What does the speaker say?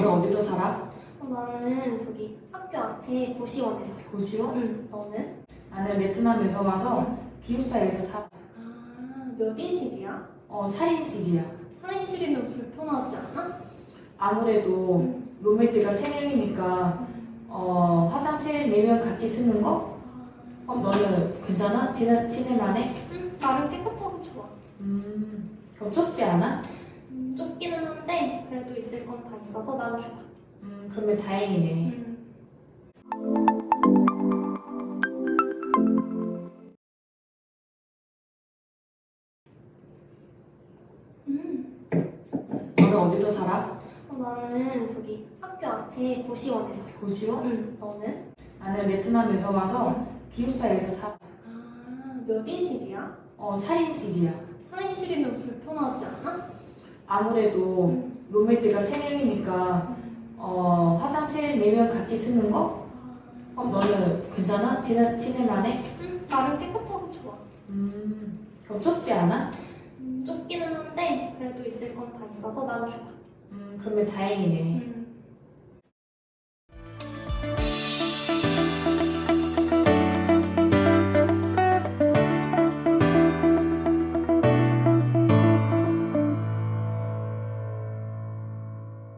너는 어디서 살아? 나는 저기 학교 앞에 고시원에 살아. 고시원? 응. 너는? 나는 베트남에서 와서 기숙사에서 살아. 몇 인실이야? 4인실이야. 4인실이면 불편하지 않아? 아무래도 룸메이트가 3명이니까 화장실 4명 같이 쓰는 거? 너는 괜찮아? 지낼만해? 응. 나름 깨끗하고 좋아. 그럼 좁지 않아? 좁기는 한데 그래도 있을 건 다 있어서 난 좋아. 그러면 다행이네. 너는 어디서 살아? 나는 저기 학교 앞에 고시원에 살아. 고시원? 응. 너는? 나는 베트남에서 와서 기숙사에서 살아. 몇 인실이야? 4인실이야. 4인실이면 불편하지 않아? 아무래도 룸메이트가 3명이니까 화장실 4명 같이 쓰는 거? 너는 괜찮아? 지낼만해? 응. 나름 깨끗하고 좋아. 그럼 좁지 않아? 좁기는 한데 그래도 있을 건 다 있어서 난 좋아. 그러면 다행이네.